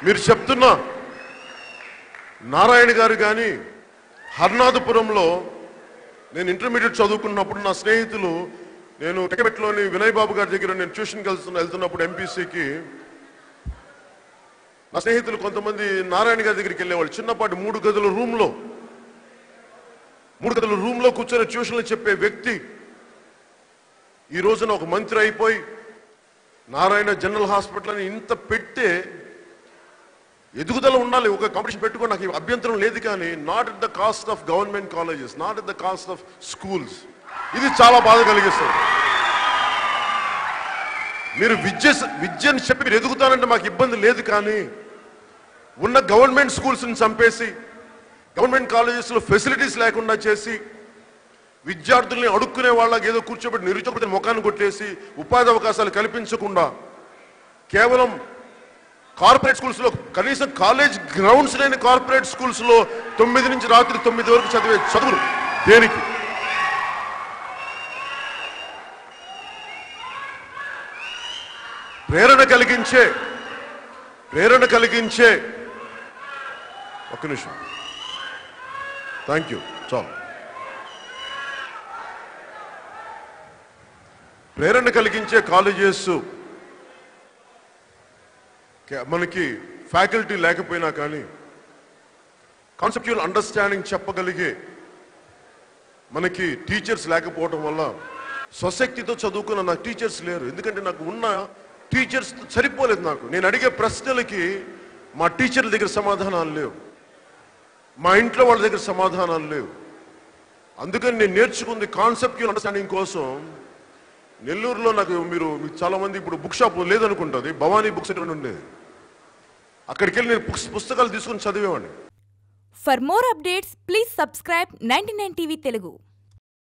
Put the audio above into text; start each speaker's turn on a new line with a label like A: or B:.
A: మీరు చెప్తున్నా నారాయణ గారు కానీ హర్నాథపురంలో నేను ఇంటర్మీడియట్ చదువుకున్నప్పుడు నా స్నేహితులు నేను టెకబెట్లోని వినయ్ బాబు గారి దగ్గర నేను ట్యూషన్కి వెళ్తున్నప్పుడు ఎంపీసీకి నా స్నేహితులు కొంతమంది నారాయణ గారి దగ్గరికి వెళ్ళేవాళ్ళు. చిన్నపాటి 3 గదుల రూమ్లో కూర్చొని ట్యూషన్లు చెప్పే వ్యక్తి ఈ రోజున ఒక మంత్రి అయిపోయి నారాయణ జనరల్ హాస్పిటల్ అని ఇంత పెట్టే ఎదుగుదల ఉండాలి. ఒక కాంపిటీషన్ పెట్టుకో, నాకు అభ్యంతరం లేదు, కానీ not at the cost of government colleges, not at the cost of schools. ఇది చాలా బాధ కలిగిస్తుంది. మీరు విద్యని చెప్పి మీరు ఎదుగుతానంటే మాకు ఇబ్బంది లేదు, కానీ ఉన్న గవర్నమెంట్ స్కూల్స్ని చంపేసి గవర్నమెంట్ కాలేజెస్లో ఫెసిలిటీస్ లేకుండా చేసి విద్యార్థుల్ని అడుక్కునే వాళ్ళకి ఏదో కూర్చోబెట్టి నిరుద్యోగ ముఖాన్ని కొట్టేసి ఉపాధి అవకాశాలు కల్పించకుండా కేవలం కార్పొరేట్ స్కూల్స్లో కనీసం కాలేజ్ గ్రౌండ్స్ లేని కార్పొరేట్ స్కూల్స్లో 9 నుంచి రాత్రి 9 వరకు చదివే చదువులు దేనికి? ప్రేరణ కలిగించే ఒక్క నిమిషం, థ్యాంక్ యూ. చాలు. ప్రేరణ కలిగించే కాలేజెస్ మనకి ఫ్యాకల్టీ లేకపోయినా కానీ కాన్సెప్చువల్ అండర్స్టాండింగ్ చెప్పగలిగే మనకి టీచర్స్ లేకపోవడం వల్ల స్వశక్తితో చదువుకున్న నాకు టీచర్స్ లేరు. ఎందుకంటే నాకు ఉన్న టీచర్స్ సరిపోలేదు. నేను అడిగే ప్రశ్నలకి మా టీచర్ల దగ్గర సమాధానాలు లేవు, మా ఇంట్లో వాళ్ళ దగ్గర సమాధానాలు లేవు. అందుకని నేను నేర్చుకుంది కాన్సెప్చువల్ అండర్స్టాండింగ్ కోసం. నెల్లూరులో మీకు చాలా మంది ఇప్పుడు బుక్ షాప్ లేదనుకుంటుంది, భవానీ బుక్స్ అని ఉండేది. అక్కడికి వెళ్ళి నేను పుస్తకాలు తీసుకుని చదివేవాడిని.
B: For more updates please subscribe 99 TV Telugu.